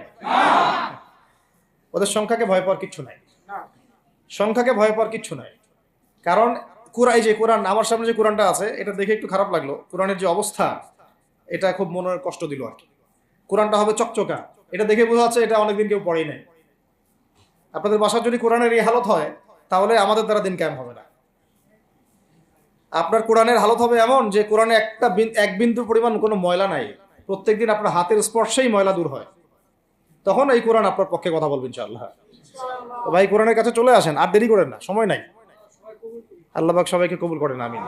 ওদের সংখ্যাকে ভয় পাওয়ার কিচ্ছু নাই, সংখ্যাকে ভয় পাওয়ার কিচ্ছু নাই। কারণ এই যে কোরআন, আমার সামনে যে কোরআনটা আছে, এটা দেখে একটু খারাপ লাগলো। কোরআনের যে অবস্থা, এটা খুব মনের কষ্ট দিল আর কি। কোরআনটা হবে চকচকা, এটা দেখে বোঝা যাচ্ছে এটা অনেকদিন কেউ পড়েই নাই। আপনাদের বাসার যদি কোরআনের এই হালত হয়, তাহলে আমাদের দ্বারা দিন কায়েম হবে না। আপনার কোরআনের হালত হবে এমন যে কোরআনে এক বিন্দু পরিমাণ কোনো ময়লা নাই, প্রত্যেকদিন আপনার হাতের স্পর্শেই ময়লা দূর হয়, তখন এই কোরআন আপনার পক্ষে কথা বলবেন ইনশাআল্লাহ। তো ভাই, কোরআনের কাছে চলে আসেন, আর দেরি করেন না, সময় নাই। আল্লাহ পাক সবাইকে কবুল করেন, আমিন।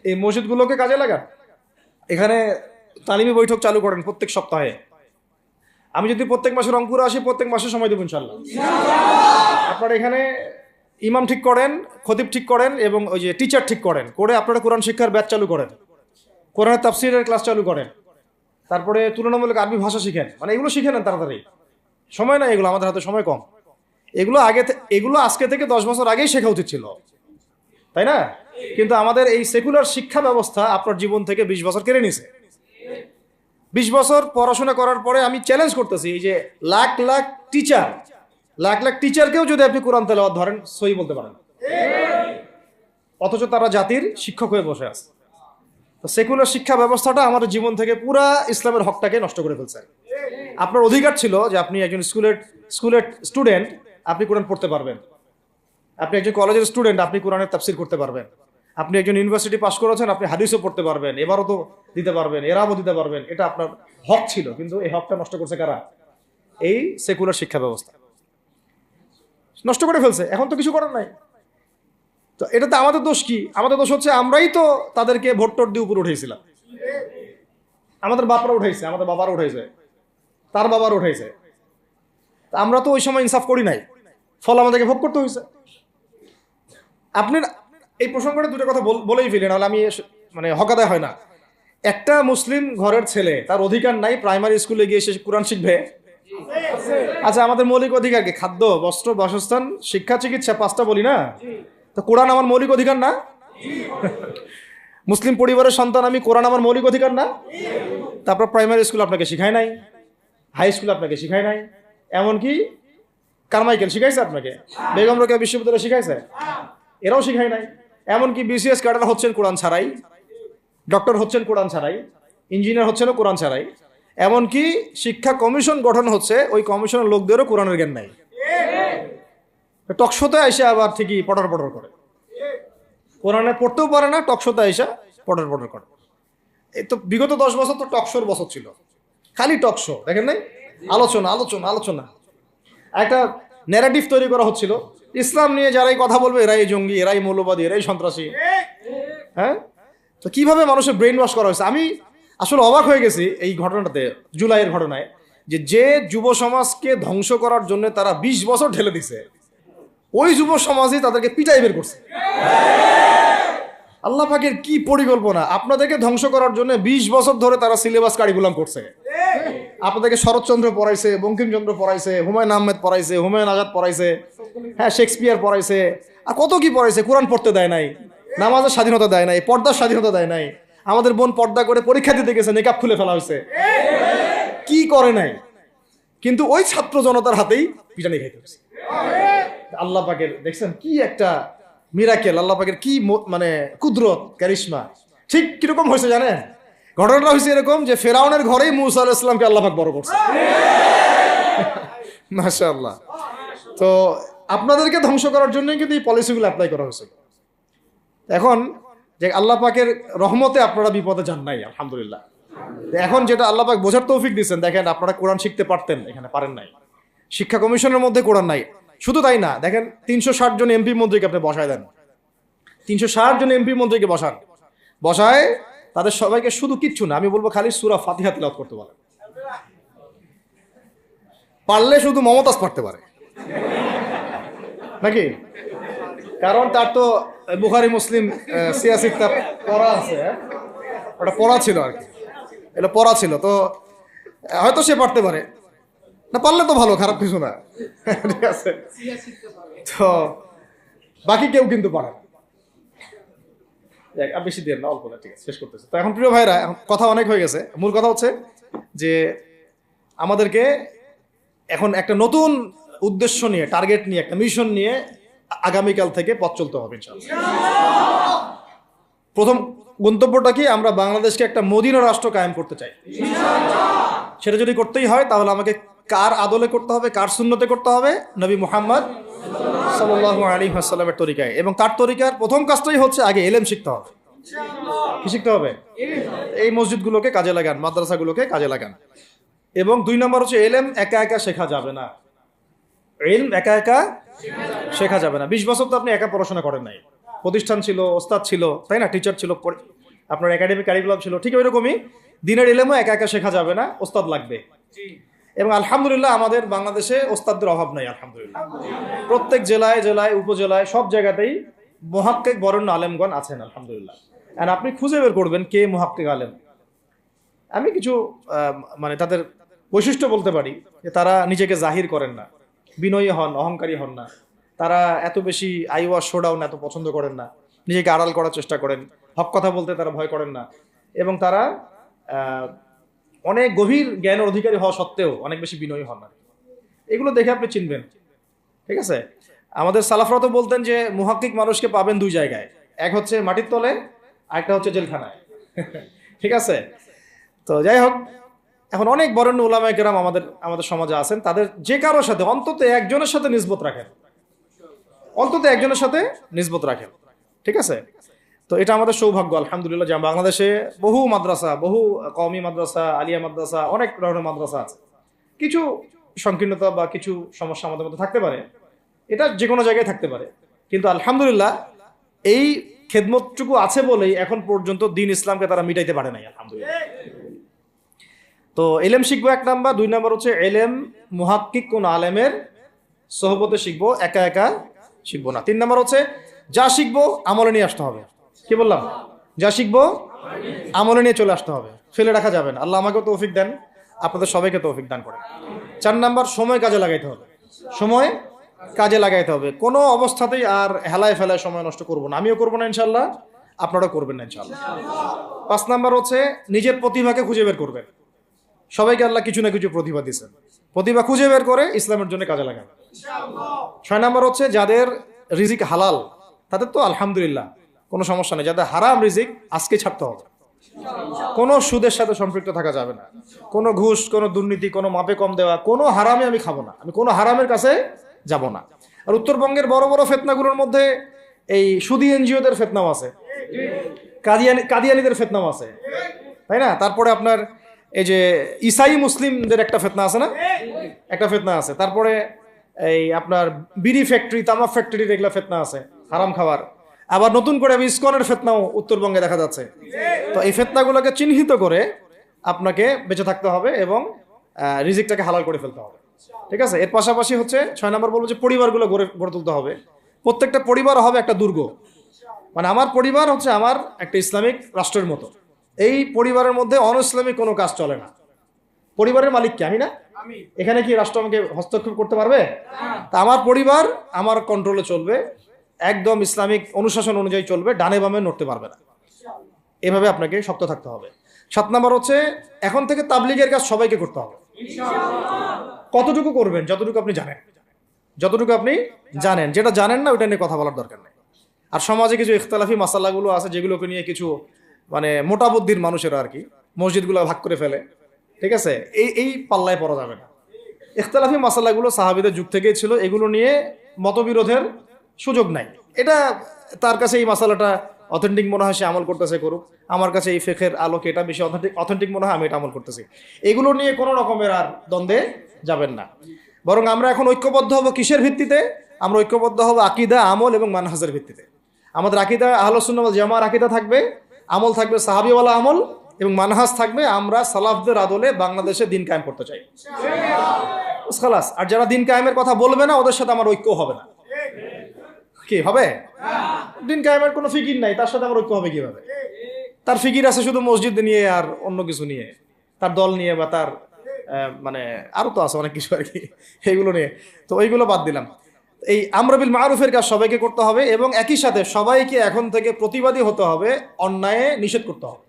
এই মসজিদগুলোকে কাজে লাগান, এখানে তালিমি বৈঠক চালু করেন প্রত্যেক সপ্তাহে। আমি যদি প্রত্যেক মাসে রংপুরে আসি, প্রত্যেক মাসে সময় দেবো ইনশাল্লাহ। আপনারা এখানে ইমাম ঠিক করেন, খতিব ঠিক করেন, এবং ওই যে টিচার ঠিক করেন, করে আপনারা কোরআন শিক্ষার ব্যাচ চালু করেন, কোরআনের তাফসীরের ক্লাস চালু করেন, তারপরে তুলনামূলক আরবি ভাষা শিখেন। মানে এগুলো শিখে নেন তাড়াতাড়ি, সময় নাই এগুলো, আমাদের হাতে সময় কম। এগুলো আজকে থেকে 10 বছর আগেই শেখা উচিত ছিল, তাই না? কিন্তু আমাদের এই সেকুলার শিক্ষা ব্যবস্থা আপনার জীবন থেকে 20 বছর কেড়ে নিছে। 20 বছর পড়াশোনা করার পরে আমি চ্যালেঞ্জ করতেছি, এই যে লাখ লাখ টিচারকেও যদি আপনি কোরআন তেলাওয়াত ধরেন, সহি বলতে পারেন, অথচ তারা জাতির শিক্ষক হয়ে বসে আছে। তো সেকুলার শিক্ষা ব্যবস্থাটা আমাদের জীবন থেকে পুরা ইসলামের হকটাকে নষ্ট করে ফেলছে। আপনার অধিকার ছিল যে আপনি একজন স্কুলের স্টুডেন্ট, আপনি কোরআন পড়তে পারবেন। আপনি একজন কলেজের স্টুডেন্ট, আপনি কোরআনের তাফসীর করতে পারবেন। আপনি একজন ইউনিভার্সিটি পাস করেছেন, আপনি হাদিসও পড়তে পারবেন, এবারও তো দিতে পারবেন, এরাও দিতে পারবেন। এটা আপনার হক ছিল, কিন্তু এই হকটা নষ্ট করছে কারা? এই সেকুলার শিক্ষা ব্যবস্থা নষ্ট করে ফেলছে। এখন তো কিছু করার নাই। তো এটাতে আমাদের দোষ কি? আমাদের দোষ হচ্ছে আমরাই তো তাদেরকে ভোট টোট দিয়ে উপরে উঠেছিলাম। আমাদের বাপরা উঠাইছে, আমাদের বাবারা উঠাইছে, তার বাবার উঠাইছে। আমরা তো ওই সময় ইনসাফ করি নাই, ফল আমাদেরকে ভোগ করতে হয়েছে। আপনি এই প্রসঙ্গটা দুটো কথা বলেই ফেলেন, নাহলে আমি মানে হকাদায় হয় না। একটা মুসলিম ঘরের ছেলে, তার অধিকার নাই প্রাইমারি স্কুলে গিয়ে সে কোরআন শিখবে? আচ্ছা, আমাদের মৌলিক অধিকার কি? খাদ্য, বস্ত্র, বাসস্থান, শিক্ষা, চিকিৎসা, 5টা বলি না? তো কোরআন আমার মৌলিক অধিকার না? মুসলিম পরিবারের সন্তান আমি, কোরআন আমার মৌলিক অধিকার না? তারপর প্রাইমারি স্কুল আপনাকে শিখায় নাই, হাই স্কুল আপনাকে শিখায় নাই, এমনকি কারমাইকেল শিখাইছে আপনাকে, বেগম রোকেয়া বিশ্ববিদ্যালয় শিখাইছে, এরাও শিখায় নাই। এমনকি বিসিএস ক্যাডার হচ্ছেন কোরআন ছাড়াই, ডক্টর হচ্ছেন কোরআন ছাড়াই, ইঞ্জিনিয়ার হচ্ছেন কোরআন ছাড়াই। এমনকি শিক্ষা কমিশন গঠন হচ্ছে, ওই কমিশনের লোকদেরও কোরআনের জ্ঞান নাই। টকশোতে এসে আবার ঠিকই পটর করে, কোরআনে পড়তেও পারে না, টকশোতে এসে পটর করে। এই তো বিগত 10 বছর তো টকশোর বছর ছিল, খালি টকশো, দেখেন নাই? আলোচনা। একটা ন্যারেটিভ তৈরি করা হচ্ছিল, ইসলাম নিয়ে যারাই কথা বলবে এরাই জঙ্গি, এরাই মৌলবাদী, এরাই সন্ত্রাসী। হ্যাঁ, তো কিভাবে মানুষের ব্রেন ওয়াশ করা হয়েছে। আমি আসলে অবাক হয়ে গেছি এই ঘটনাটাতে, জুলাইয়ের ঘটনায়, যে যুব সমাজকে ধ্বংস করার জন্য তারা 20 বছর ঢেলে দিছে, ওই যুব সমাজই তাদেরকে পিটাই বের করছে। আল্লাহ পাকের কি পরিকল্পনা! আপনাদেরকে ধ্বংস করার জন্য 20 বছর ধরে তারা সিলেবাস কারিকুলাম করছে। আপনাদেরকে শরৎচন্দ্র পড়াইছে, বঙ্কিমচন্দ্র পড়াইছে, হুমায়ুন আহমেদ পড়াইছে, হুমায়ুন আজাদ পড়াইছে, হ্যাঁ শেক্সপিয়ার পড়াইছে, আর কত কি পড়াইছে। কোরআন পড়তে দেয় নাই, নামাজের স্বাধীনতা দেয় নাই, পর্দার স্বাধীনতা দেয় নাই। আমাদের বোন পর্দা করে পরীক্ষা দিতে গেছে, নেকাব খুলে ফেলা হয়েছে, কি করে নাই। কিন্তু ওই ছাত্র জনতার হাতেই পিটানি খাইতে হয়েছে। আল্লাহ পাকের দেখছেন কি একটা মিরাকেল, আল্লাহ পাকের কি মানে কুদরত, ক্যারিশমা। ঠিক কিরকম হয়েছে জানেন? ঘটনাটা হয়েছে এরকম যে ফেরাউনের ঘরেই মুসা আলাইহিস সালামকে আল্লাহ পাক বড় করছে। মাশাআল্লাহ। তো আপনাদেরকে ধ্বংস করার জন্য কিন্তু এই পলিসিগুলো অ্যাপ্লাই করা হয়েছে। এখন যে আল্লাহ পাকের রহমতে আপনারা বিপদে যান নাই, আলহামদুলিল্লাহ। এখন যেটা আল্লাহ পাক বোঝার তৌফিক দিচ্ছেন, দেখেন আপনারা কোরআন শিখতে পারতেন, এখানে পারেন নাই। শিক্ষা কমিশনের মধ্যে কোরআন নাই। শুধু তাই না, দেখেন 360 জন এমপি মন্ত্রীকে আপনি বসায় দেন, 360 জন এমপি মন্ত্রীকে বসায় তাদের সবাইকে শুধু কিচ্ছু না, আমি বলবো খালি সূরা ফাতিহা তিলাওয়াত করতে বলেন। পারলে শুধু মমতাজ পড়তে পারে নাকি? কারণ তার তো বুখারী মুসলিম সিয়াসি কিতাব পড়া আছে, ওটা পড়া ছিল আর কি, এটা পড়া ছিল, তো হয়তো সে পারতে পারে না, পারলে তো ভালো, খারাপ কিছু না, ঠিক আছে। তো বাকি কেউ কিন্তু পারে আর বেশি দেন না, অল্প না, ঠিক আছে, শেষ করতেছে। তো এখন প্রিয় ভাইরা, এখন কথা অনেক হয়ে গেছে। মূল কথা হচ্ছে যে আমাদেরকে এখন একটা নতুন উদ্দেশ্য নিয়ে, টার্গেট নিয়ে, একটা মিশন নিয়ে আগামীকাল থেকে পথ চলতে হবে ইনশাআল্লাহ। প্রথম গন্তব্যটা কি? আমরা বাংলাদেশকে একটা মদিনা রাষ্ট্র কায়েম করতে চাই। সেটা যদি করতেই হয় তাহলে আমাকে কার আদলে করতে হবে, কার সুন্নতে করতে হবে? নবী মুহাম্মদ সাল্লাল্লাহু আলাইহি ওয়াসাল্লামের তরিকায়। এবং তার তরিকার প্রথম কাজটাই হচ্ছে আগে ইলম শিখতে হবে। কি শিখতে হবে? এই মসজিদগুলোকে কাজে লাগান, মাদ্রাসাগুলোকে কাজে লাগান। এবং 2 নম্বর হচ্ছে ইলম একা একা শেখা যাবে না। ইলম একা একা শেখা যাবে না। 20 বছর তো আপনি একা পড়াশোনা করেন নাই, প্রতিষ্ঠান ছিল, ওস্তাদ ছিল, তাই না, টিচার ছিল, আপনার একাডেমিক কারিকুলাম ছিল, ঠিক ওইরকমই দিনের ইলমও একা একা শেখা যাবে না, ওস্তাদ লাগবে। এবং আলহামদুলিল্লাহ আমাদের বাংলাদেশে ওস্তাদদের অভাব নাই, আলহামদুলিল্লাহ। প্রত্যেক জেলায় জেলায় উপজেলায় সব জায়গাতেই মুহাক্কিক বরেণ্য আলেমগণ আছেন, আলহামদুলিল্লাহ। আর আপনি খুঁজে বের করবেন কে মুহাক্কিক আলেম। আমি কিছু মানে তাদের বৈশিষ্ট্য বলতে পারি যে তারা নিজেকে জাহির করেন না, বিনয়ী হন, অহংকারী হন না, তারা এত বেশি আইওয়া শোডাউন এত পছন্দ করেন না, নিজেকে আড়াল করার চেষ্টা করেন, হক কথা বলতে তারা ভয় করেন না, এবং তারা অনেক গভীর জ্ঞানের অধিকারী হওয়া সত্ত্বেও অনেক বেশি বিনয়ী হন না। এগুলো দেখে আপনি চিনবেন, ঠিক আছে। আমাদের সালাফরা তো বলতেন যে মুহাক্কিক মানুষকে পাবেন দুই জায়গায়, এক হচ্ছে মাটির তলে, আরেকটা হচ্ছে জেলখানায়, ঠিক আছে। তো যাই হোক, এখন অনেক বরেণ্য উলামায়ে কেরাম আমাদের সমাজে আছেন, তাদের যে কারোর সাথে অন্তত একজনের সাথে নিসবত রাখেন, অন্তত একজনের সাথে নিসবত রাখেন, ঠিক আছে। তো এটা আমাদের সৌভাগ্য, আলহামদুলিল্লাহ, যে বাংলাদেশে বহু মাদ্রাসা, বহু কওমি মাদ্রাসা, আলিয়া মাদ্রাসা, অনেক ধরনের মাদ্রাসা আছে। কিছু সংকীর্ণতা বা কিছু সমস্যা আমাদের মধ্যে থাকতে পারে, এটা যে কোনো জায়গায় থাকতে পারে, কিন্তু আলহামদুলিল্লাহ এই খেদমতটুকু আছে বলেই এখন পর্যন্ত দ্বীন ইসলামকে তারা মিটাইতে পারে নাই, আলহামদুলিল্লাহ। তো এলেম শিখবো এক নাম্বার, দুই নাম্বার হচ্ছে এলেম মুহাক্কিক কোন আলেমের সোহবতে শিখবো, একা একা শিখবো না। তিন নাম্বার হচ্ছে যা শিখবো আমলে নিয়ে আসতে হবে। কি বললাম? যা শিখবো আমলে নিয়ে চলে আসতে হবে, ফেলে রাখা যাবে না। আল্লাহ আমাকে তৌফিক দেন, আপনাদের সবাইকে তৌফিক দান করেন। 4 নাম্বার সময় কাজে লাগাইতে হবে, সময় কাজে লাগাইতে হবে, কোনো অবস্থাতেই আর হেলায় ফেলায় সময় নষ্ট করবো না, আমিও করবো না ইনশাল্লাহ, আপনারাও করবেন না ইনশাল্লাহ। 5 নাম্বার হচ্ছে নিজের প্রতিভাকে খুঁজে বের করবেন। সবাইকে আল্লাহ কিছু না কিছু প্রতিভা দিয়েছেন, প্রতিভা খুঁজে বের করে ইসলামের জন্য কাজে লাগান। 6 নাম্বার হচ্ছে যাদের রিজিক হালাল তাদের তো আলহামদুলিল্লাহ কোনো সমস্যা নেই, যাদের হারাম রিজিক আজকে ছাড়তে হবে। কোনো সুদের সাথে সম্পৃক্ত থাকা যাবে না, কোনো ঘুষ, কোনো দুর্নীতি, কোনো মাপে কম দেওয়া, কোনো হারামে আমি খাবো না, আমি কোনো হারামের কাছে যাব না। আর উত্তরবঙ্গের বড় বড় ফেতনাগুলোর মধ্যে এই সুদী এনজিওদের ফেতনাও আছে, কাদিয়ানিদের ফেতনাও আছে, তাই না। তারপরে আপনার এই যে ইসাই মুসলিমদের একটা ফেতনা আছে না, একটা ফেতনা আছে। তারপরে এই আপনার বিড়ি ফ্যাক্টরি, তামাক ফ্যাক্টরির এগুলা ফেতনা আছে, হারাম খাবার। আবার নতুন করে ইসকনের ফেতনাও উত্তরবঙ্গে দেখা যাচ্ছে। তো এই ফেতনাগুলোকে চিহ্নিত করে আপনাকে বেঁচে থাকতে হবে এবং রিজিকটাকে হালাল করে ফেলতে হবে, ঠিক আছে। এর পাশাপাশি হচ্ছে 6 নম্বর বলবো যে পরিবারগুলো গড়ে তুলতে হবে। প্রত্যেকটা পরিবার হবে একটা দুর্গ, মানে আমার পরিবার হচ্ছে আমার একটা ইসলামিক রাষ্ট্রের মতো। এই পরিবারের মধ্যে অন ইসলামিক কোনো কাজ চলে না। পরিবারের মালিক কে? আমি না? এখানে কি রাষ্ট্র আমাকে হস্তক্ষেপ করতে পারবে? তা আমার পরিবার আমার কন্ট্রোলে চলবে, একদম ইসলামিক অনুশাসন অনুযায়ী চলবে, ডানে বামে নড়তে পারবে না। এভাবে আপনাকে শক্ত থাকতে হবে। 7 নম্বর হচ্ছে এখন থেকে তাবলীগের কাজ সবাইকে করতে হবে। কতটুকু করবেন? যতটুকু আপনি জানেন, যতটুকু আপনি জানেন। যেটা জানেন না ওইটা নিয়ে কথা বলার দরকার নেই। আর সমাজে কিছু ইখতিলাফি মাসালাগুলো আছে যেগুলোকে নিয়ে কিছু মানে মোটা বুদ্ধির মানুষেরা আর কি মসজিদগুলো ভাগ করে ফেলে, ঠিক আছে। এই পাল্লায় পড়া যাবে না। ইখতিলাফি মাসালাগুলো সাহাবীদের যুগ থেকেই ছিল, এগুলো নিয়ে মতবিরোধের সুযোগ নাই। এটা তার কাছে এই মাসালাটা অথেন্টিক মনে হয়, সে আমল করতেছে, করুক। আমার কাছে এই ফিকহের আলোকে এটা বেশি অথেন্টিক মনে হয়, আমি এটা আমল করতেছি। এগুলো নিয়ে কোনো রকমের আর দ্বন্দ্বে যাবেন না। বরং আমরা এখন ঐক্যবদ্ধ হব কিসের ভিত্তিতে? আমরা ঐক্যবদ্ধ হব আকীদা, আমল এবং মানহাজের ভিত্তিতে। আমাদের আকীদা আহলুস সুন্নাহ ওয়াল জামাআর আকীদা থাকবে, আমল থাকবে সাহাবীওয়ালা আমল, এবং মানহাজ থাকবে আমরা সালাফদের আদলে বাংলাদেশে দিন কায়েম করতে চাই, খালাস। আর যারা দিন কায়েমের কথা বলবে না ওদের সাথে আমার ঐক্য হবে না। কি হবে? দিন কায়েমের কোনো ফিকির নাই, তার সাথে আমার ঐক্য হবে কিভাবে? তার ফিকির আছে শুধু মসজিদ নিয়ে আর অন্য কিছু নিয়ে, তার দল নিয়ে বা তার মানে আরো তো আছে অনেক কিছু আর কি, এইগুলো নিয়ে। তো ওইগুলো বাদ দিলাম। এই আমর বিল মারুফের কাজ সবাইকে করতে হবে এবং একই সাথে সবাইকে এখন থেকে প্রতিবাদী হতে হবে, অন্যায় নিষেধ করতে হবে।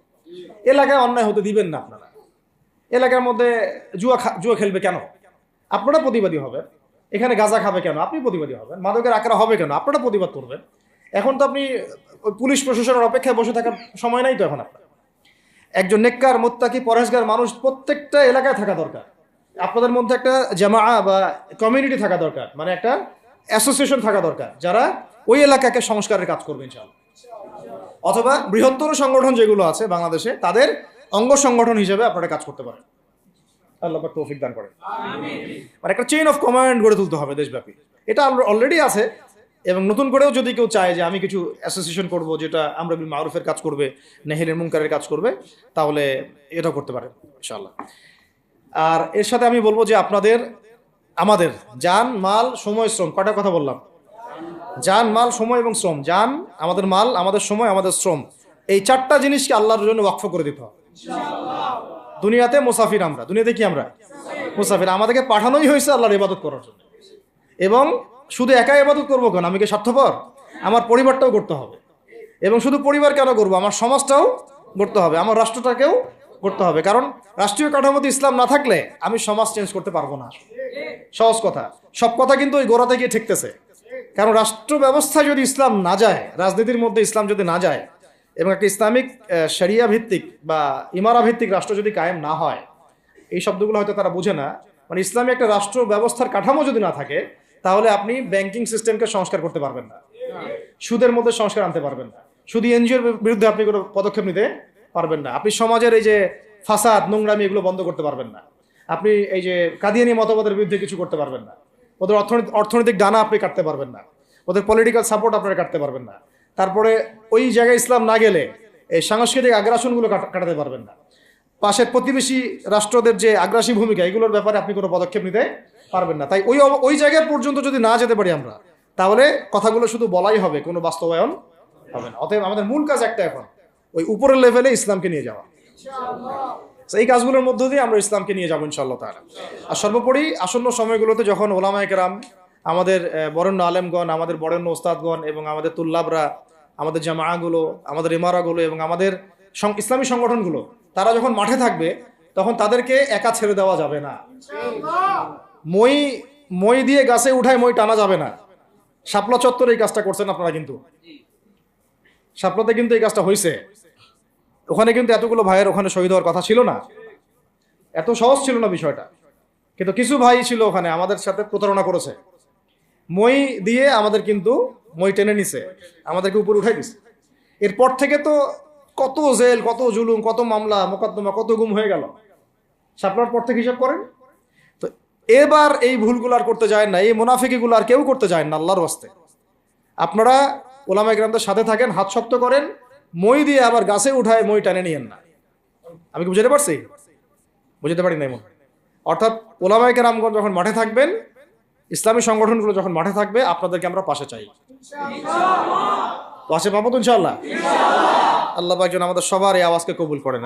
এলাকায় অন্যায় হতে দিবেন না আপনারা। এলাকার মধ্যে জুয়া খেলবে কেন? আপনারা প্রতিবাদী হবেন। এখানে গাঁজা খাবে কেন? আপনি প্রতিবাদী হবেন। মাদকের আকারা হবে কেন? আপনারা প্রতিবাদ করবেন। এখন তো আপনি পুলিশ প্রশাসনের অপেক্ষায় বসে থাকার সময় নাই তো এখন আপনার। একজন নেককার, মুত্তাকি, পরহেজগার মানুষ প্রত্যেকটা এলাকায় থাকা দরকার। আপনাদের মধ্যে একটা জামাআ বা কমিউনিটি থাকা দরকার, মানে একটা অ্যাসোসিয়েশন থাকা দরকার, যারা ওই এলাকাকে সংস্কারের কাজ করবে ইনশাআল্লাহ। অথবা বৃহত্তর সংগঠন যেগুলো আছে বাংলাদেশে, তাদের অঙ্গ সংগঠন হিসেবে আপনারা কাজ করতে পারেন। আল্লাহ পাক তৌফিক দান করেন। মানে একটা চেইন অফ কমান্ড গড়ে তুলতে হবে দেশব্যাপী। এটা অলরেডি আছে, এবং নতুন করেও যদি কেউ চায় যে আমি কিছু অ্যাসোসিয়েশন করব যেটা আমরা বিল মারুফের কাজ করবে, নেহির মুনকারের কাজ করবে, তাহলে এটাও করতে পারেন ইনশাআল্লাহ। আর এর সাথে আমি বলবো যে আমাদের জান, মাল, সময়, শ্রম, কয়টা কথা বললাম? জান, মাল, সময় এবং শ্রম। জান, আমাদের মাল, আমাদের সময়, আমাদের শ্রম, এই চারটা জিনিসকে আল্লাহর জন্য ওয়াকফ করে দিতে হবে। দুনিয়াতে মুসাফির আমরা, দুনিয়াতে কি আমরা মুসাফির, আমাদেরকে পাঠানোই হয়েছে আল্লাহর ইবাদত করার জন্য। এবং শুধু একাই ইবাদত করবো কেন, আমি কি স্বার্থপর? আমার পরিবারটাও করতে হবে। এবং শুধু পরিবার কেন করবো, আমার সমাজটাও করতে হবে, আমার রাষ্ট্রটাকেও করতে হবে। কারণ রাষ্ট্রীয় কাঠামোতে ইসলাম না থাকলে আমি সমাজ চেঞ্জ করতে পারবো না। সহজ কথা, সব কথা কিন্তু ওই গোড়াতে গিয়ে ঠেকতেছে। কারণ রাষ্ট্র ব্যবস্থায় যদি ইসলাম না যায়, রাজনীতির মধ্যে ইসলাম যদি না যায়, এবং একটা ইসলামিক শরিয়া ভিত্তিক বা ইমারা ভিত্তিক রাষ্ট্র যদি কায়েম না হয়, এই শব্দগুলো হয়তো তারা বুঝে না, মানে ইসলামী একটা রাষ্ট্র ব্যবস্থার কাঠামো যদি না থাকে, তাহলে আপনি ব্যাংকিং সিস্টেমকে সংস্কার করতে পারবেন না, সুদের মধ্যে সংস্কার আনতে পারবেন না, শুধু এনজিওর বিরুদ্ধে আপনি কোনো পদক্ষেপ নিতে পারবেন না, আপনি সমাজের এই যে ফাসাদ, নোংরামি, এগুলো বন্ধ করতে পারবেন না, আপনি এই যে কাদিয়ানি মতবাদের বিরুদ্ধে কিছু করতে পারবেন না, ওদের অর্থনৈতিক ডানা আপনি কাটতে পারবেন না, ওদের পলিটিক্যাল সাপোর্ট আপনারা কাটতে পারবেন না। তারপরে ওই জায়গায় ইসলাম না গেলে এই সাংস্কৃতিক আগ্রাসনগুলো কাটাতে পারবেন না। পাশের প্রতিবেশী রাষ্ট্রদের যে আগ্রাসী ভূমিকা, এগুলোর ব্যাপারে আপনি কোনো পদক্ষেপ নিতে পারবেন না। তাই ওই জায়গা পর্যন্ত যদি না যেতে পারি আমরা, তাহলে কথাগুলো শুধু বলাই হবে, কোনো বাস্তবায়ন হবে না। অতএব আমাদের মূল কাজ একটা, এখন ওই উপরের লেভেলে ইসলামকে নিয়ে যাওয়া। এই কাজগুলোর মধ্য দিয়ে আমরা ইসলামকে নিয়ে যাবো ইনশাআল্লাহ তাআলা। আর সর্বোপরি আসন্ন সময়গুলোতে যখন ওলামায়ে কেরাম, আমাদের বরেণ্য আলেমগণ, আমাদের বরেণ্য ওস্তাদগণ এবং আমাদের তুল্লাবরা, আমাদের জামাআগুলো, আমাদের ইমারাগুলো এবং আমাদের ইসলামী সংগঠনগুলো, তারা যখন মাঠে থাকবে, তখন তাদেরকে একা ছেড়ে দেওয়া যাবে না। মই দিয়ে গাছে উঠায় মই টানা যাবে না। শাপলা চত্বরে এই কাজটা করছেন আপনারা, কিন্তু শাপলাতে কিন্তু এই কাজটা হয়েছে। ওখানে কিন্তু এতগুলো ভাইয়ের ওখানে শহীদ হওয়ার কথা ছিল না, এত সহজ ছিল না বিষয়টা। কিন্তু কিছু ভাই ছিল ওখানে, আমাদের সাথে প্রতারণা করেছে, মই দিয়ে আমাদের কিন্তু মই টেনে নিছে, আমাদেরকে উপরে উঠাই দিছে। এরপর থেকে তো কত জেল, কত জুলুম, কত মামলা মোকদ্দমা, কত গুম হয়ে গেল। শাপলার পর থেকে হিসাব করেন তো। এবার এই ভুলগুলো আর করতে যায় না, এই মুনাফিকিগুলো আর কেউ করতে যায় না। আল্লাহর ওয়াস্তে আপনারা ওলামায়ে কেরামদের সাথে থাকেন, হাত শক্ত করেন, মই দিয়ে আবার গাছে উঠায় মই টানে নিয়েন না। আমি কি বুঝাতে পারছি? বুঝতে পারি না এমন। অর্থাৎ ওলামায়ে কেরামগণ যখন মাঠে থাকবেন, ইসলামী সংগঠনগুলো যখন মাঠে থাকবে, আপনাদেরকে আমরা পাশে চাই। পাশে পাবো তো ইনশাআল্লাহ। আল্লাহ পাক যেন আমাদের সবার এই আওয়াজকে কবুল করেন।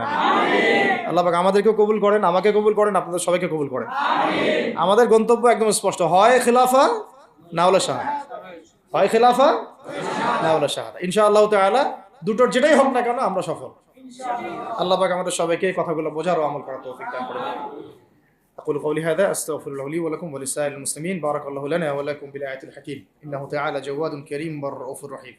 আল্লাহ পাক আমাদেরকেও কবুল করেন, আমাকে কবুল করেন, আপনাদের সবাইকে কবুল করেন। আমাদের গন্তব্য একদম স্পষ্ট, হয় খিলাফা না হলে শাহাদা, হয় খিলাফা না হলে শাহাদা। ইনশাআল্লাহ তাআলা দুটোর যেটাই হোক না কেন আমরা সফল। আল্লাহ পাক আমাদের সবাইকে এই কথাগুলো বোঝার ও আমল করার তৌফিক দান করুন। أقول قولي هذا أستغفر الله لي ولكم ولسائر المسلمين. بارك الله لنا ولكم بالآيات الحكيم إنه تعالى جواد كريم بر رؤوف رحيم.